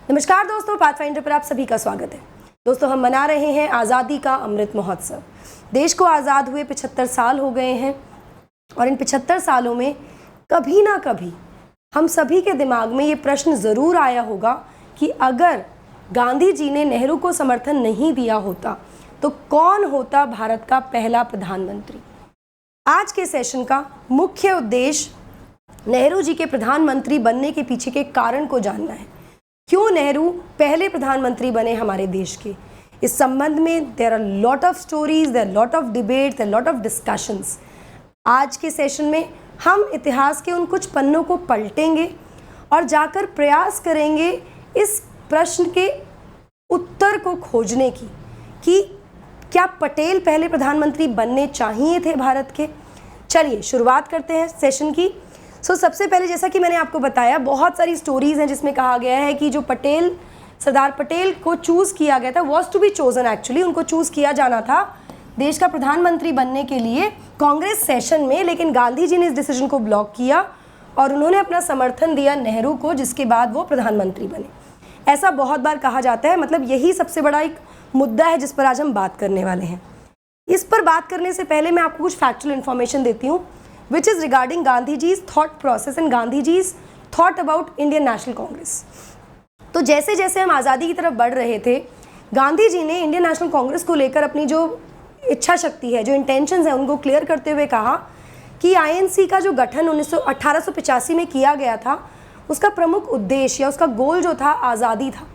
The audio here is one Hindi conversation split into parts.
नमस्कार दोस्तों, पाथफाइंडर पर आप सभी का स्वागत है। दोस्तों, हम मना रहे हैं आज़ादी का अमृत महोत्सव। देश को आज़ाद हुए 75 साल हो गए हैं और इन 75 सालों में कभी ना कभी हम सभी के दिमाग में ये प्रश्न ज़रूर आया होगा कि अगर गांधी जी ने नेहरू को समर्थन नहीं दिया होता तो कौन होता भारत का पहला प्रधानमंत्री। आज के सेशन का मुख्य उद्देश्य नेहरू जी के प्रधानमंत्री बनने के पीछे के कारण को जानना है। क्यों नेहरू पहले प्रधानमंत्री बने हमारे देश के। इस संबंध में there are lot of stories, there are lot of debates, there are lot of discussions. आज के सेशन में हम इतिहास के उन कुछ पन्नों को पलटेंगे और जाकर प्रयास करेंगे इस प्रश्न के उत्तर को खोजने की कि क्या पटेल पहले प्रधानमंत्री बनने चाहिए थे भारत के। चलिए शुरुआत करते हैं सेशन की। सबसे पहले जैसा कि मैंने आपको बताया, बहुत सारी स्टोरीज़ हैं जिसमें कहा गया है कि जो सरदार पटेल को चूज़ किया गया था, was to be chosen actually, उनको चूज़ किया जाना था देश का प्रधानमंत्री बनने के लिए कांग्रेस सेशन में, लेकिन गांधी जी ने इस डिसीजन को ब्लॉक किया और उन्होंने अपना समर्थन दिया नेहरू को, जिसके बाद वो प्रधानमंत्री बने। ऐसा बहुत बार कहा जाता है, मतलब यही सबसे बड़ा एक मुद्दा है जिस पर आज हम बात करने वाले हैं। इस पर बात करने से पहले मैं आपको कुछ फैक्चुअल इन्फॉर्मेशन देती हूँ which is regarding Gandhiji's thought process and Gandhiji's thought about Indian National Congress। तो जैसे जैसे हम आज़ादी की तरफ बढ़ रहे थे, गांधी जी ने इंडियन नेशनल कांग्रेस को लेकर अपनी जो इच्छा शक्ति है, जो इंटेंशंस हैं, उनको क्लियर करते हुए कहा कि आईएनसी का जो गठन 1885 में किया गया था, उसका प्रमुख उद्देश्य या उसका गोल जो था आज़ादी था।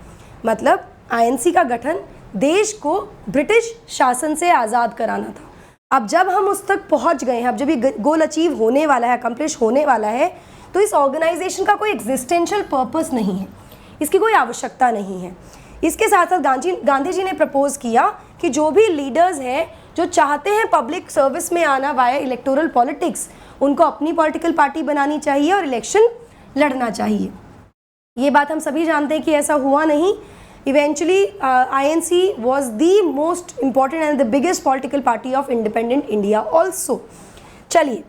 मतलब आईएनसी का गठन देश को ब्रिटिश शासन से आज़ाद कराना था। अब जब हम उस तक पहुंच गए हैं, अब जब ये गोल अचीव होने वाला है, अकम्प्लिश होने वाला है, तो इस ऑर्गेनाइजेशन का कोई एग्जिस्टेंशियल पर्पस नहीं है, इसकी कोई आवश्यकता नहीं है। इसके साथ साथ गांधी जी ने प्रपोज किया कि जो भी लीडर्स हैं जो चाहते हैं पब्लिक सर्विस में आना वाया इलेक्टोरल पॉलिटिक्स, उनको अपनी पॉलिटिकल पार्टी बनानी चाहिए और इलेक्शन लड़ना चाहिए। ये बात हम सभी जानते हैं कि ऐसा हुआ नहीं। Eventually, INC was the most important and the biggest political party of independent India also। चलिए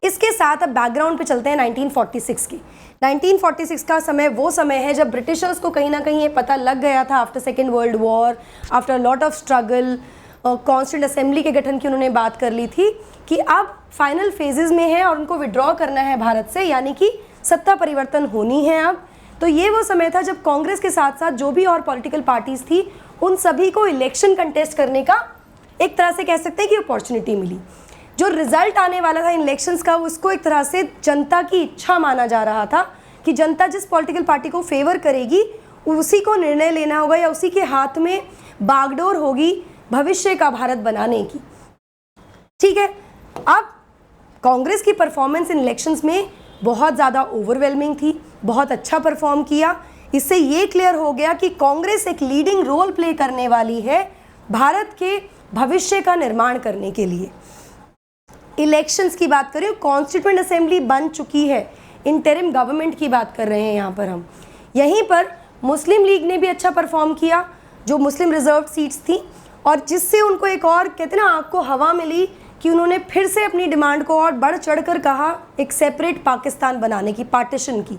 इसके साथ अब बैकग्राउंड पे चलते हैं 1946 की। 1946 का समय वो समय है जब ब्रिटिशर्स को कहीं ना कहीं ये पता लग गया था, after second world war, after lot of struggle, constituent assembly के गठन की उन्होंने बात कर ली थी कि अब फाइनल फेजेस में है और उनको विड्रॉ करना है भारत से, यानी कि सत्ता परिवर्तन होनी है अब। तो ये वो समय था जब कांग्रेस के साथ साथ जो भी और पॉलिटिकल पार्टीज थी, उन सभी को इलेक्शन कंटेस्ट करने का एक तरह से कह सकते हैं कि अपॉर्चुनिटी मिली। जो रिजल्ट आने वाला था इलेक्शंस का, उसको एक तरह से जनता की इच्छा माना जा रहा था कि जनता जिस पॉलिटिकल पार्टी को फेवर करेगी उसी को निर्णय लेना होगा या उसी के हाथ में बागडोर होगी भविष्य का भारत बनाने की। ठीक है, अब कांग्रेस की परफॉर्मेंस इन इलेक्शंस में बहुत ज़्यादा ओवरवेलमिंग थी, बहुत अच्छा परफॉर्म किया। इससे ये क्लियर हो गया कि कांग्रेस एक लीडिंग रोल प्ले करने वाली है भारत के भविष्य का निर्माण करने के लिए। इलेक्शंस की बात करें, कॉन्स्टिट्यूएंट असेंबली बन चुकी है, इंटरिम गवर्नमेंट की बात कर रहे हैं यहाँ पर हम। यहीं पर मुस्लिम लीग ने भी अच्छा परफॉर्म किया, जो मुस्लिम रिजर्व सीट्स थी, और जिससे उनको एक और कहते ना आँख को हवा मिली कि उन्होंने फिर से अपनी डिमांड को और बढ़ चढ़कर कहा एक सेपरेट पाकिस्तान बनाने की, पार्टीशन की।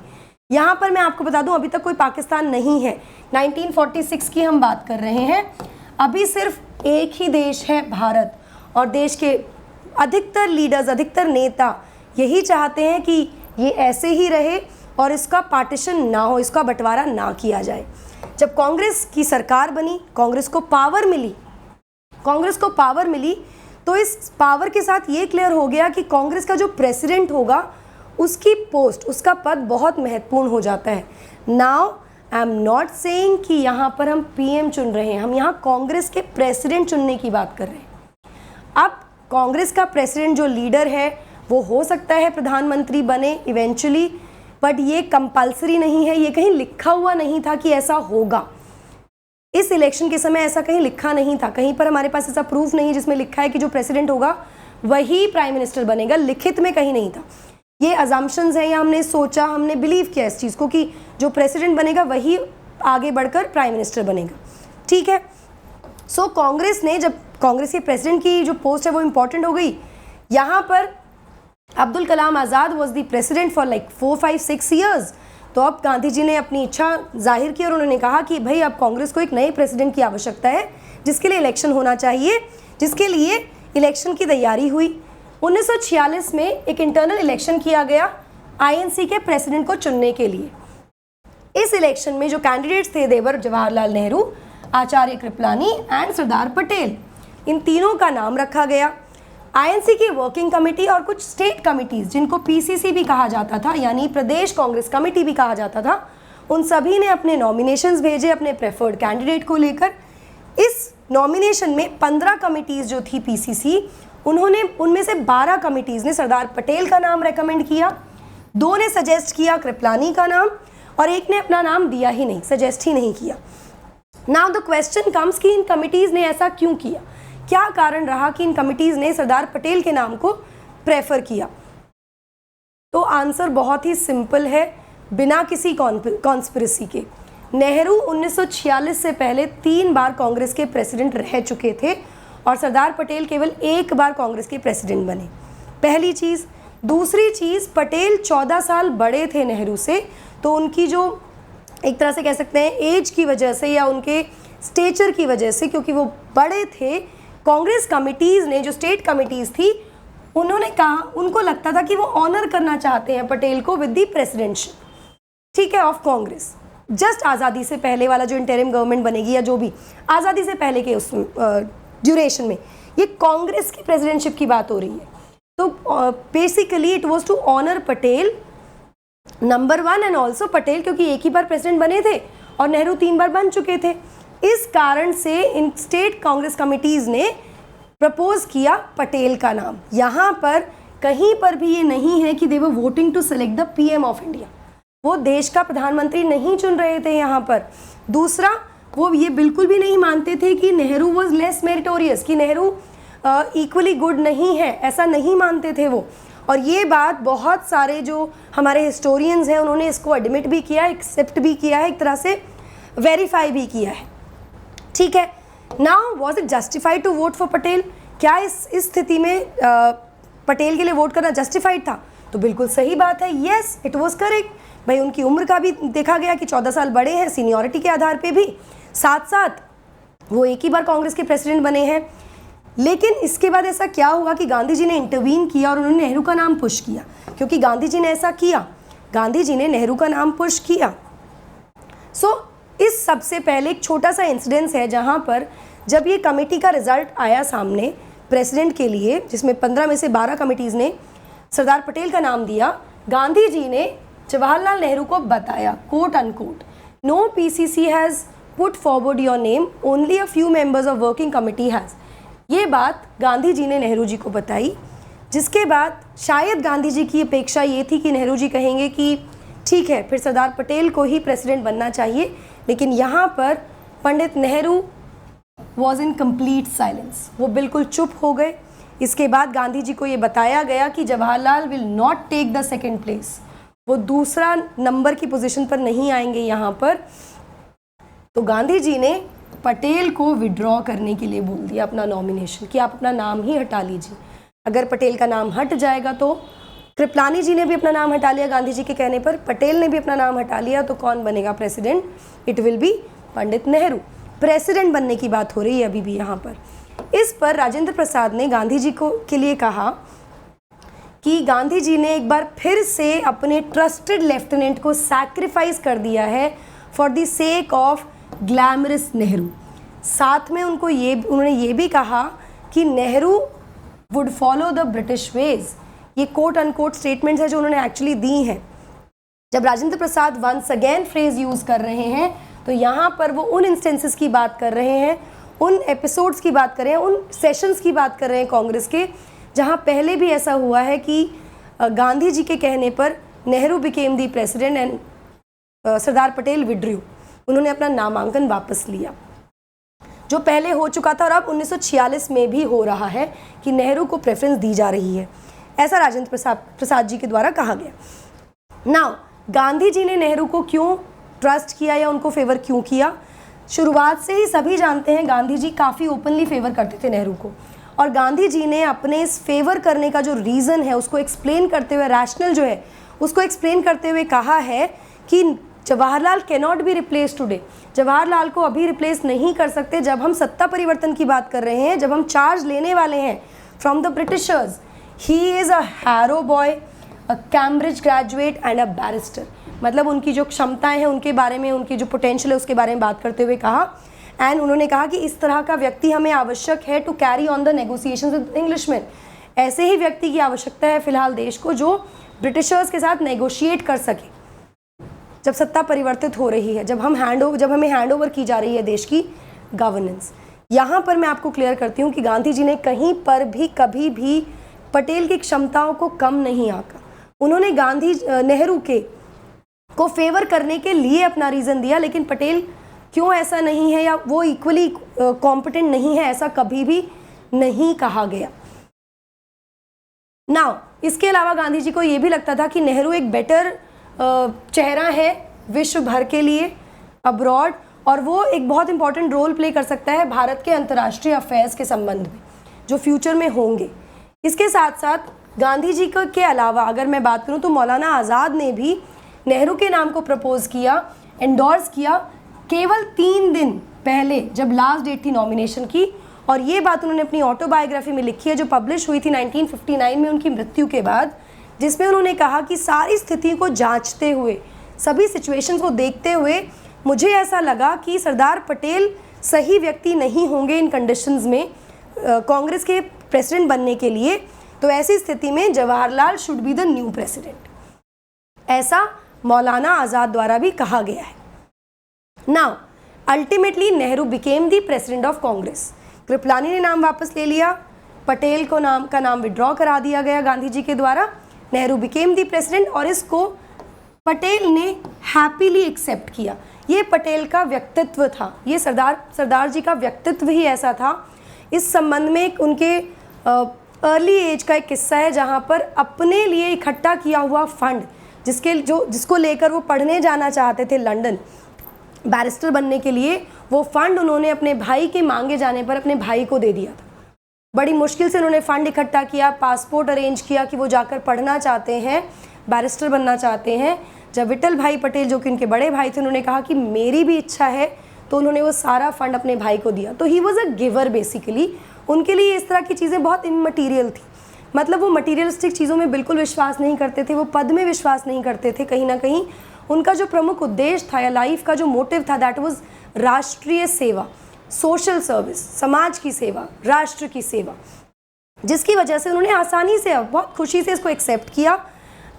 यहाँ पर मैं आपको बता दूं, अभी तक कोई पाकिस्तान नहीं है। 1946 की हम बात कर रहे हैं, अभी सिर्फ एक ही देश है भारत, और देश के अधिकतर लीडर्स, अधिकतर नेता यही चाहते हैं कि ये ऐसे ही रहे और इसका पार्टीशन ना हो, इसका बंटवारा ना किया जाए। जब कांग्रेस की सरकार बनी, कांग्रेस को पावर मिली, तो इस पावर के साथ ये क्लियर हो गया कि कांग्रेस का जो प्रेसिडेंट होगा उसकी पोस्ट, उसका पद बहुत महत्वपूर्ण हो जाता है। Now I am not saying कि यहाँ पर हम पीएम चुन रहे हैं, हम यहाँ कांग्रेस के प्रेसिडेंट चुनने की बात कर रहे हैं। अब कांग्रेस का प्रेसिडेंट जो लीडर है वो हो सकता है प्रधानमंत्री बने इवेंचुअली, बट ये कंपल्सरी नहीं है, ये कहीं लिखा हुआ नहीं था कि ऐसा होगा। इस इलेक्शन के समय ऐसा कहीं लिखा नहीं था, कहीं पर हमारे पास ऐसा प्रूफ नहीं जिसमें लिखा है कि जो प्रेसिडेंट होगा वही प्राइम मिनिस्टर बनेगा, लिखित में कहीं नहीं था। ये अजम्पशंस हैं, या हमने सोचा, हमने बिलीव किया इस चीज़ को कि जो प्रेसिडेंट बनेगा वही आगे बढ़कर प्राइम मिनिस्टर बनेगा। ठीक है, सो कांग्रेस ने, जब कांग्रेस के प्रेसिडेंट की जो पोस्ट है वो इम्पॉर्टेंट हो गई, यहाँ पर Abdul Kalam Azad was the president for like 4, 5, 6 years. तो अब गांधी जी ने अपनी इच्छा जाहिर की और उन्होंने कहा कि भाई अब कांग्रेस को एक नए प्रेसिडेंट की आवश्यकता है, जिसके लिए इलेक्शन होना चाहिए, जिसके लिए इलेक्शन की तैयारी हुई। 1946 में एक इंटरनल इलेक्शन किया गया आईएनसी के प्रेसिडेंट को चुनने के लिए। इस इलेक्शन में जो कैंडिडेट्स थे देवर जवाहरलाल नेहरू, आचार्य कृपलानी एंड सरदार पटेल, इन तीनों का नाम रखा गया। आईएनसी की वर्किंग कमेटी और कुछ स्टेट कमिटीज, जिनको पीसीसी भी कहा जाता था, यानी प्रदेश कांग्रेस कमेटी भी कहा जाता था, उन सभी ने अपने नॉमिनेशंस भेजे अपने प्रेफर्ड कैंडिडेट को लेकर। इस नॉमिनेशन में 15 कमिटीज जो थी पीसीसी, उन्होंने उनमें से 12 कमिटीज ने सरदार पटेल का नाम रेकमेंड किया, 2 ने सजेस्ट किया कृपलानी का नाम और एक ने अपना नाम दिया ही नहीं, सजेस्ट ही नहीं किया। नाउ द क्वेश्चन कम्स कि इन कमिटीज ने ऐसा क्यों किया, क्या कारण रहा कि इन कमिटीज ने सरदार पटेल के नाम को प्रेफर किया। तो आंसर बहुत ही सिंपल है, बिना किसी कॉन्स्पिरेसी के। नेहरू 1946 से पहले 3 बार कांग्रेस के प्रेसिडेंट रह चुके थे और सरदार पटेल केवल 1 बार कांग्रेस के प्रेसिडेंट बने, पहली चीज़। दूसरी चीज़, पटेल 14 साल बड़े थे नेहरू से, तो उनकी जो एक तरह से कह सकते हैं एज की वजह से या उनके स्टेचर की वजह से, क्योंकि वो बड़े थे, कांग्रेस कमिटीज़ ने, जो स्टेट कमिटीज़ थी, उन्होंने कहा, उनको लगता था कि वो ऑनर करना चाहते हैं पटेल को विद दी प्रेसिडेंटशिप, ठीक है, ऑफ कांग्रेस। जस्ट आज़ादी से पहले वाला जो इंटरिम गवर्नमेंट बनेगी या जो भी आज़ादी से पहले के उस ड्यूरेशन में ये कांग्रेस की प्रेसिडेंटशिप की बात हो रही है। तो basically it was to honour Patel number 1 and also Patel, क्योंकि एक ही बार प्रेसिडेंट बने थे और नेहरू 3 बार बन चुके थे। इस कारण से इन स्टेट कांग्रेस कमिटीज़ ने प्रपोज किया पटेल का नाम। यहाँ पर कहीं पर भी ये नहीं है कि they were voting to select the PM of India, वो देश का प्रधानमंत्री नहीं चुन रहे थे यहाँ पर। दूसरा, वो ये बिल्कुल भी नहीं मानते थे कि नेहरू वॉज लेस मेरिटोरियस, कि नेहरू इक्वली गुड नहीं है, ऐसा नहीं मानते थे वो। और ये बात बहुत सारे जो हमारे हिस्टोरियंस हैं उन्होंने इसको एडमिट भी किया, एक्सेप्ट भी किया है, एक तरह से वेरीफाई भी किया है, ठीक है। Now was it justified to vote for Patel? क्या इस स्थिति में पटेल के लिए वोट करना जस्टिफाइड था? तो बिल्कुल सही बात है, येस इट वॉज करेक्ट। भाई उनकी उम्र का भी देखा गया कि 14 साल बड़े हैं, सीनियरिटी के आधार पे भी, साथ साथ वो एक ही बार कांग्रेस के प्रेसिडेंट बने हैं। लेकिन इसके बाद ऐसा क्या हुआ कि गांधी जी ने इंटरवीन किया और उन्होंने नेहरू का नाम पुश किया, क्योंकि गांधी जी ने ऐसा किया, गांधी जी ने नेहरू का नाम पुश किया। इस सबसे पहले एक छोटा सा इंसिडेंस है जहाँ पर जब ये कमेटी का रिजल्ट आया सामने प्रेसिडेंट के लिए, जिसमें 15 में से 12 कमिटीज़ ने सरदार पटेल का नाम दिया, गांधी जी ने जवाहरलाल नेहरू को बताया, quote unquote, no PCC has put forward your name, only a few members of working committee has. ये बात गांधी जी ने नेहरू जी को बताई, जिसके बाद शायद गांधी जी की अपेक्षा ये थी कि नेहरू जी कहेंगे कि ठीक है, फिर सरदार पटेल को ही प्रेसिडेंट बनना चाहिए। लेकिन यहाँ पर Pandit Nehru was in complete silence, वो बिल्कुल चुप हो गए। इसके बाद गांधी जी को ये बताया गया कि Jawaharlal will not take the second place, वो दूसरा नंबर की पोजीशन पर नहीं आएंगे यहाँ पर। तो गांधी जी ने पटेल को विड्रॉ करने के लिए बोल दिया अपना नॉमिनेशन, कि आप अपना नाम ही हटा लीजिए। अगर पटेल का नाम हट जाएगा तो कृपलानी जी ने भी अपना नाम हटा लिया गांधी जी के कहने पर, पटेल ने भी अपना नाम हटा लिया, तो कौन बनेगा president? It will B Pandit Nehru. President बनने की बात हो रही है अभी भी यहाँ पर। इस पर राजेंद्र प्रसाद ने गांधी जी को के लिए कहा कि गांधी जी ने एक बार फिर से अपने ट्रस्टेड लेफ्टिनेंट को सैक्रिफाइस कर दिया है for the sake of glamorous Nehru. साथ में उन्होंने ये भी कहा कि Nehru would follow the British ways. ये कोट अनकोट स्टेटमेंट्स है जो उन्होंने एक्चुअली दी हैं। जब Rajendra Prasad once again phrase use कर रहे हैं तो यहाँ पर वो उन इंस्टेंसेस की बात कर रहे हैं, उन एपिसोड्स की बात कर रहे हैं, उन सेशंस की बात कर रहे हैं कांग्रेस के, जहाँ पहले भी ऐसा हुआ है कि गांधी जी के कहने पर Nehru became the president and Sardar Patel withdrew, उन्होंने अपना नामांकन वापस लिया, जो पहले हो चुका था और अब 1946 में भी हो रहा है कि नेहरू को प्रेफरेंस दी जा रही है, ऐसा राजेंद्र प्रसाद जी के द्वारा कहा गया। नाउ गांधी जी ने नेहरू को क्यों ट्रस्ट किया या उनको फेवर क्यों किया? शुरुआत से ही सभी जानते हैं गांधी जी काफ़ी ओपनली फेवर करते थे नेहरू को, और गांधी जी ने अपने इस फेवर करने का जो रीज़न है उसको एक्सप्लेन करते हुए, रैशनल जो है उसको एक्सप्लेन करते हुए कहा है कि Jawaharlal cannot be replace today. Jawaharlal को अभी रिप्लेस नहीं कर सकते जब हम सत्ता परिवर्तन की बात कर रहे हैं, जब हम चार्ज लेने वाले हैं from the Britishers. He is a harrow boy, a Cambridge graduate and a barrister. मतलब उनकी जो क्षमताएं हैं उनके बारे में, उनकी जो पोटेंशियल है उसके बारे में बात करते हुए कहा। एंड उन्होंने कहा कि इस तरह का व्यक्ति हमें आवश्यक है to carry on the negotiations with Englishman. ऐसे ही व्यक्ति की आवश्यकता है फिलहाल देश को जो ब्रिटिशर्स के साथ नेगोशिएट कर सके जब सत्ता परिवर्तित हो रही है, जब हमें हैंड ओवर की जा रही है देश की गवर्नेंस। यहाँ पर मैं आपको क्लियर करती हूँ कि गांधी जी ने कहीं पर भी कभी भी पटेल की क्षमताओं को कम नहीं आंका। उन्होंने नेहरू को फेवर करने के लिए अपना रीज़न दिया, लेकिन पटेल क्यों ऐसा नहीं है या वो इक्वली कॉम्पिटेंट नहीं है, ऐसा कभी भी नहीं कहा गया। नाउ इसके अलावा गांधी जी को ये भी लगता था कि नेहरू एक बेटर चेहरा है विश्व भर के लिए अब्रॉड, और वो एक बहुत इंपॉर्टेंट रोल प्ले कर सकता है भारत के अंतर्राष्ट्रीय अफेयर्स के संबंध में जो फ्यूचर में होंगे। इसके साथ साथ गांधी जी के अलावा अगर मैं बात करूं तो मौलाना आज़ाद ने भी नेहरू के नाम को प्रपोज किया, एंडोर्स किया केवल 3 दिन पहले जब लास्ट डेट थी नॉमिनेशन की। और ये बात उन्होंने अपनी ऑटोबायोग्राफी में लिखी है जो पब्लिश हुई थी 1959 में उनकी मृत्यु के बाद, जिसमें उन्होंने कहा कि सारी स्थिति को जांचते हुए, सभी सिचुएशंस को देखते हुए मुझे ऐसा लगा कि सरदार पटेल सही व्यक्ति नहीं होंगे इन कंडीशंस में कांग्रेस के प्रेसिडेंट बनने के लिए, तो ऐसी स्थिति में Jawaharlal should be the new president. ऐसा मौलाना आज़ाद द्वारा भी कहा गया है। Now ultimately Nehru became the president of Congress. Kripalani ने नाम वापस ले लिया, पटेल को का नाम विड्रॉ करा दिया गया गांधी जी के द्वारा। नेहरू बिकेम द प्रेसिडेंट और इसको पटेल ने हैप्पीली एक्सेप्ट किया। ये पटेल का व्यक्तित्व था, ये सरदार जी का व्यक्तित्व ही ऐसा था। इस संबंध में उनके अर्ली एज का एक किस्सा है जहाँ पर अपने लिए इकट्ठा किया हुआ फंड जिसको लेकर वो पढ़ने जाना चाहते थे लंदन बैरिस्टर बनने के लिए, वो फंड उन्होंने अपने भाई के मांगे जाने पर अपने भाई को दे दिया था। बड़ी मुश्किल से उन्होंने फ़ंड इकट्ठा किया, पासपोर्ट अरेंज किया कि वो जाकर पढ़ना चाहते हैं, बैरिस्टर बनना चाहते हैं। जब विठल भाई पटेल जो कि उनके बड़े भाई थे, उन्होंने कहा कि मेरी भी इच्छा है, तो उन्होंने वो सारा फंड अपने भाई को दिया। तो he was a giver basically. उनके लिए इस तरह की चीज़ें बहुत इममटीरियल थी, मतलब वो मटीरियलिस्टिक चीज़ों में बिल्कुल विश्वास नहीं करते थे, वो पद में विश्वास नहीं करते थे। कहीं ना कहीं उनका जो प्रमुख उद्देश्य था या लाइफ का जो मोटिव था दैट वाज राष्ट्रीय सेवा, सोशल सर्विस, समाज की सेवा, राष्ट्र की सेवा, जिसकी वजह से उन्होंने आसानी से बहुत खुशी से इसको एक्सेप्ट किया।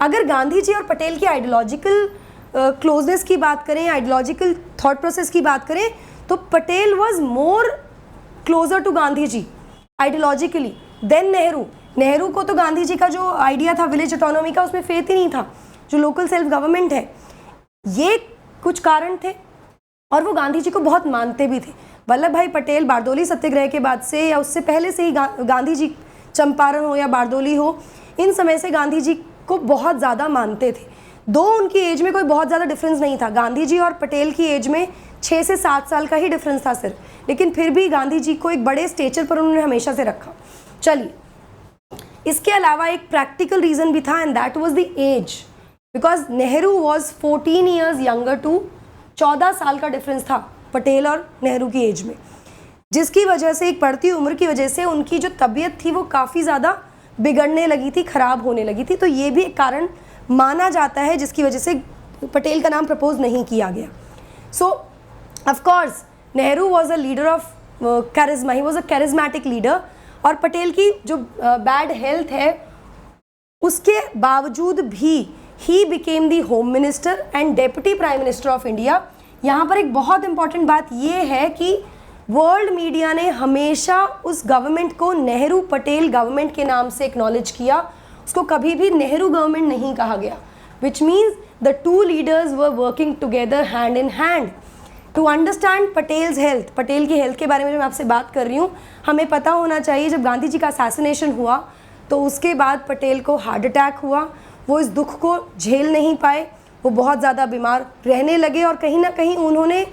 अगर गांधी जी और पटेल की आइडियोलॉजिकल क्लोजनेस की बात करें, आइडियोलॉजिकल थॉट प्रोसेस की बात करें, तो Patel was more closer to Gandhi ji ideologically than Nehru. Nehru को तो गांधी जी का जो आइडिया था विलेज ऑटोनॉमी का, उसमें फेथ ही नहीं था, जो लोकल सेल्फ गवर्नमेंट है। ये कुछ कारण थे और वो गांधी जी को बहुत मानते भी थे। वल्लभ भाई पटेल बारदोली सत्याग्रह के बाद से या उससे पहले से ही गांधी जी, चंपारण हो या बारदोली हो, इन समय से गांधी जी को बहुत ज़्यादा मानते थे। दो उनकी एज में कोई बहुत ज़्यादा डिफरेंस नहीं था, गांधी जी और पटेल की एज में 6 से 7 साल का ही डिफरेंस था सिर्फ, लेकिन फिर भी गांधी जी को एक बड़े स्टेचर पर उन्होंने हमेशा से रखा। चलिए, इसके अलावा एक प्रैक्टिकल रीज़न भी था and that was the age, because Nehru was 14 years younger to 14 साल का डिफरेंस था पटेल और नेहरू की एज में, जिसकी वजह से एक बढ़ती उम्र की वजह से उनकी जो तबीयत थी वो काफ़ी ज़्यादा बिगड़ने लगी थी, ख़राब होने लगी थी। तो ये भी एक कारण माना जाता है जिसकी वजह से पटेल का नाम प्रपोज नहीं किया गया। सो of course Nehru was a leader of charisma, he was a charismatic leader, और पटेल की जो बैड हेल्थ है उसके बावजूद भी he became the home minister and deputy prime minister of India. यहाँ पर एक बहुत इंपॉर्टेंट बात ये है कि वर्ल्ड मीडिया ने हमेशा उस गवर्नमेंट को नेहरू पटेल गवर्नमेंट के नाम से एक्नॉलेज किया, उसको कभी भी नेहरू गवर्नमेंट नहीं कहा गया, which means the two leaders were working together hand in hand to understand Patel's health. Patel की हेल्थ के बारे में जो मैं आपसे बात कर रही हूँ, हमें पता होना चाहिए जब गांधी जी का असैसिनेशन हुआ तो उसके बाद पटेल को हार्ट अटैक हुआ, वो इस दुख को झेल नहीं पाए, वो बहुत ज़्यादा बीमार रहने लगे और कहीं ना कहीं उन्होंने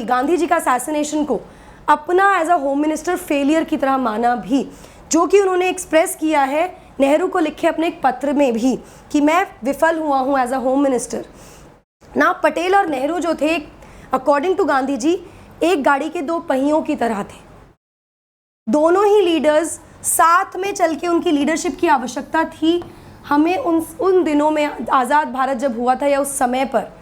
गांधी जी का असैसिनेशन को अपना as a home minister failure की तरह माना भी, जो कि उन्होंने एक्सप्रेस किया है नेहरू को लिखे अपने एक पत्र में भी कि मैं विफल हुआ हूँ एज अ होम मिनिस्टर ना। पटेल और नेहरू जो थे, अकॉर्डिंग टू गांधी जी, एक गाड़ी के दो पहियों की तरह थे। दोनों ही लीडर्स साथ में चल के, उनकी लीडरशिप की आवश्यकता थी हमें उन दिनों में, आज़ाद भारत जब हुआ था या उस समय पर,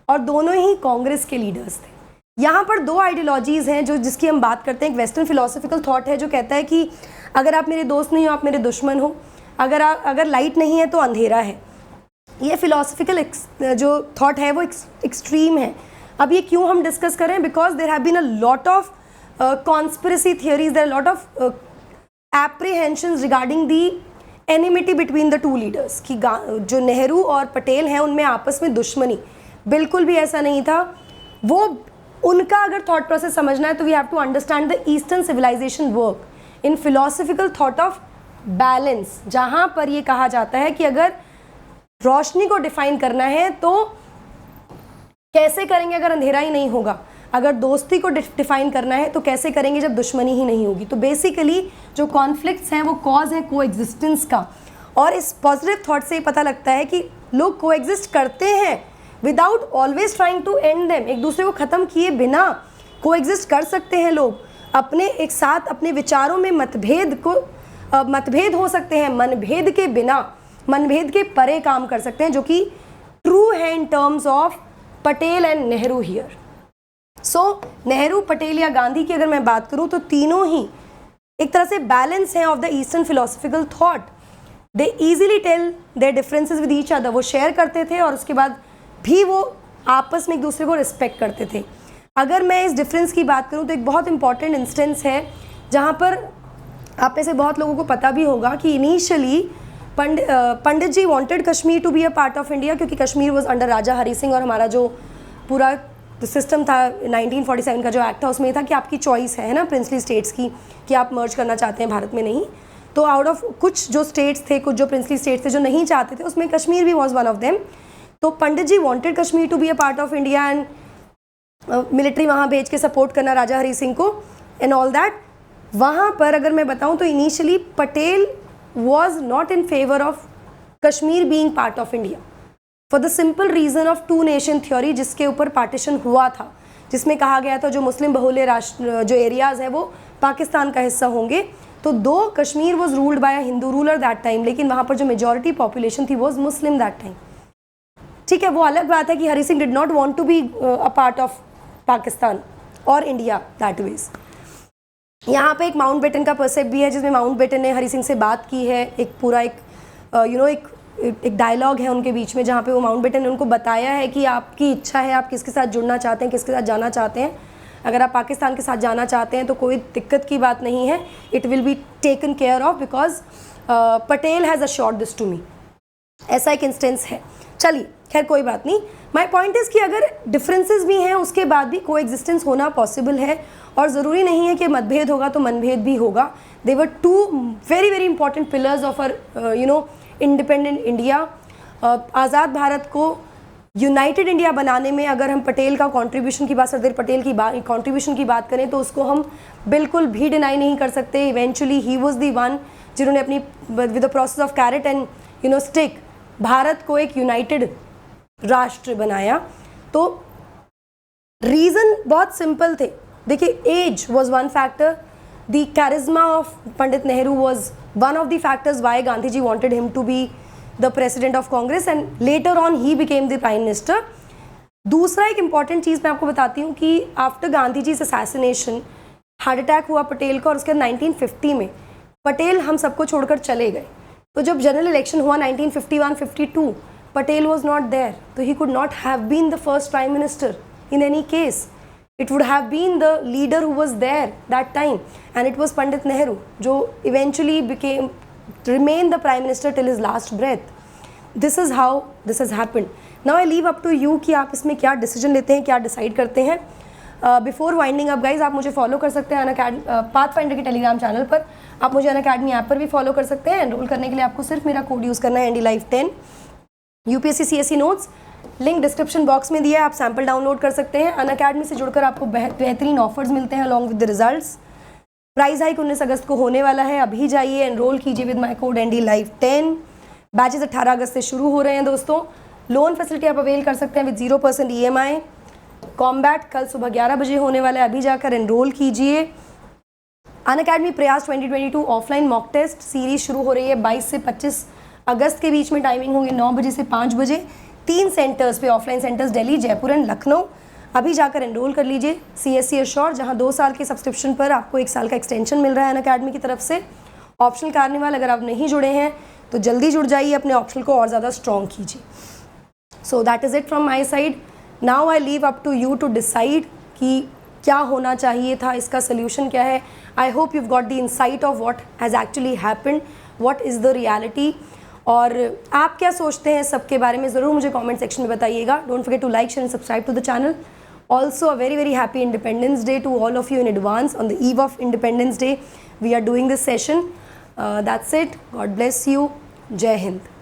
और दोनों ही कांग्रेस के लीडर्स थे। यहाँ पर दो आइडियोलॉजीज़ हैं जो जिसकी हम बात करते हैं। एक वेस्टर्न फिलोसफिकल थॉट है जो कहता है कि अगर आप मेरे दोस्त नहीं हो आप मेरे दुश्मन हो, अगर लाइट नहीं है तो अंधेरा है। ये फिलोसफिकल जो थॉट है वो एक्सट्रीम है। अब ये क्यों हम डिस्कस करें? Because there have been a lot of conspiracy theories, there lot of apprehensions regarding the enmity between the two leaders, कि जो नेहरू और पटेल हैं उनमें आपस में दुश्मनी। बिल्कुल भी ऐसा नहीं था। वो उनका अगर थॉट प्रोसेस समझना है तो we have to understand the eastern civilisation work in philosophical thought of balance, जहाँ पर ये कहा जाता है कि अगर रोशनी को डिफाइन करना है तो कैसे करेंगे अगर अंधेरा ही नहीं होगा, अगर दोस्ती को डिफाइन करना है तो कैसे करेंगे जब दुश्मनी ही नहीं होगी। तो बेसिकली जो कॉन्फ्लिक्ट्स हैं वो कॉज है को एग्जिस्टेंस का। और इस पॉजिटिव थॉट से पता लगता है कि लोग को एग्जिस्ट करते हैं without always trying to end them. एक दूसरे को ख़त्म किए बिना को एग्जिस्ट कर सकते हैं लोग। अपने एक साथ अपने विचारों में मतभेद हो सकते हैं, मनभेद के बिना, मनभेद के परे काम कर सकते हैं, जो कि ट्रू है in terms of Patel and Nehru here. So Nehru, Patel या गांधी की अगर मैं बात करूं तो तीनों ही एक तरह से बैलेंस हैं of the eastern philosophical thought. They easily tell their differences with each other. वो शेयर करते थे और उसके बाद भी वो आपस में एक दूसरे को रिस्पेक्ट करते थे। अगर मैं इस डिफरेंस की बात करूं तो एक बहुत इंपॉर्टेंट इंस्टेंस है जहां पर आप में से बहुत लोगों को पता भी होगा कि initially Pandit ji wanted Kashmir to be a part of India, क्योंकि कश्मीर वाज अंडर राजा हरी सिंह और हमारा जो पूरा सिस्टम था 1947 का जो एक्ट था उसमें था कि आपकी चॉइस है ना प्रिंसली स्टेट्स की, कि आप मर्ज करना चाहते हैं भारत में नहीं। तो आउट ऑफ कुछ जो स्टेट्स थे, कुछ जो प्रिंसली स्टेट्स थे जो नहीं चाहते थे, उसमें कश्मीर भी वॉज वन ऑफ देम। तो Pandit ji wanted Kashmir to be a part of India and military वहाँ भेज के सपोर्ट करना राजा हरी सिंह को एंड ऑल दैट। वहाँ पर अगर मैं बताऊँ तो initially Patel was not in favour of Kashmir being part of India for the simple reason of two nation theory, जिसके ऊपर पार्टीशन हुआ था, जिसमें कहा गया था जो मुस्लिम बहुल्य राष्ट्र जो एरियाज़ हैं वो पाकिस्तान का हिस्सा होंगे। तो दो Kashmir was ruled by a Hindu ruler that time, लेकिन वहाँ पर जो मेजॉरिटी पॉपुलेशन थी वॉज मुस्लिम दैट टाइम। ठीक है, वो अलग बात है कि Hari Singh did not want to be a part of Pakistan और इंडिया दैट वेज। यहाँ पे एक माउंट बेटन का परसेप्ट भी है जिसमें माउंट बेटन ने हरी सिंह से बात की है। एक पूरा एक डायलॉग है उनके बीच में जहाँ पे वो माउंट बेटन ने उनको बताया है कि आपकी इच्छा है, आप किसके साथ जुड़ना चाहते हैं, किसके साथ जाना चाहते हैं। अगर आप पाकिस्तान के साथ जाना चाहते हैं तो कोई दिक्कत की बात नहीं है, it will be taken care of because Patel has assured this to me. ऐसा एक इंस्टेंस है। चलिए खैर कोई बात नहीं। माई पॉइंट इज़ कि अगर डिफरेंसेस भी हैं उसके बाद भी को एग्जिस्टेंस होना पॉसिबल है, और ज़रूरी नहीं है कि मतभेद होगा तो मनभेद भी होगा। They were two very very important pillars of our independent India. आज़ाद भारत को यूनाइटेड इंडिया बनाने में अगर हम पटेल का कंट्रीब्यूशन की बात, सरदार पटेल की कंट्रीब्यूशन की बात करें तो उसको हम बिल्कुल भी डिनाई नहीं कर सकते। Eventually he was the one जिन्होंने अपनी with the process of carrot and stick Bharat को एक यूनाइटेड राष्ट्र बनाया। तो रीज़न बहुत सिंपल थे। देखिए, as was one factor, the charisma of Pandit Nehru was one of the factors why Gandhi ji wanted him to be the president of Congress and later on he became the prime minister. दूसरा एक important चीज़ मैं आपको बताती हूँ कि after Gandhi ji assassination heart attack हुआ पटेल का, और उसके 1950 में पटेल हम सबको छोड़कर चले गए। तो जब जनरल इलेक्शन हुआ 1951-52 पटेल was not there, तो he could not have been the first prime minister in any case. It would have been the leader who was there that time, and it was Pandit Nehru, जो eventually remained the prime minister till his last breath. This is how this has happened. Now I leave up to you कि आप इसमें क्या decision लेते हैं, क्या decide करते हैं। Before winding up guys, आप मुझे follow कर सकते हैं पाथफाइंडर के टेलीग्राम चैनल पर। आप मुझे अनअकैडमी ऐप पर भी फॉलो कर सकते हैं। एनरोल करने के लिए आपको सिर्फ मेरा कोड यूज़ करना है NDLive10। UPSC CSE notes link description box में दिया है, आप सैम्पल डाउनलोड कर सकते हैं। अनअकैडमी से जुड़कर आपको बेहतरीन ऑफर्स मिलते हैं along with the results. Price hike 19 अगस्त को होने वाला है, अभी जाइए एनरोल कीजिए with my code ND Live 10। Batches 18 अगस्त से शुरू हो रहे हैं दोस्तों। लोन फैसिलिटी आप अवेल कर सकते हैं विद 0% EMI। कॉम्बैट कल सुबह 11 बजे होने वाला है, अभी जाकर एनरोल कीजिए। अनअकैडमी प्रयास 2022 ऑफलाइन मॉक टेस्ट सीरीज शुरू हो रही है 22 से 25 अगस्त के बीच में। टाइमिंग होगी 9 बजे से 5 बजे। 3 सेंटर्स पे, offline centres Delhi, Jaipur and Lucknow. अभी जाकर एनरोल कर लीजिए। CSC एश्योर, जहां 2 साल के सब्सक्रिप्शन पर आपको 1 साल का एक्सटेंशन मिल रहा है अनअकैडमी की तरफ से। ऑप्शनल कार्निवाल, अगर आप नहीं जुड़े हैं तो जल्दी जुड़ जाइए, अपने ऑप्शनल को और ज़्यादा स्ट्रॉन्ग कीजिए। So that is it from my side. Now I leave up to you to decide कि क्या होना चाहिए था, इसका सोल्यूशन क्या है। I hope you've got the insight of what has actually happened, what is the reality। और आप क्या सोचते हैं सबके बारे में, ज़रूर मुझे कमेंट सेक्शन में बताइएगा। Don't forget to like, share and subscribe to the channel. Also a very happy Independence Day to all of you in advance on the eve of Independence Day. We are doing this session. That's it. God bless you. Jai Hind.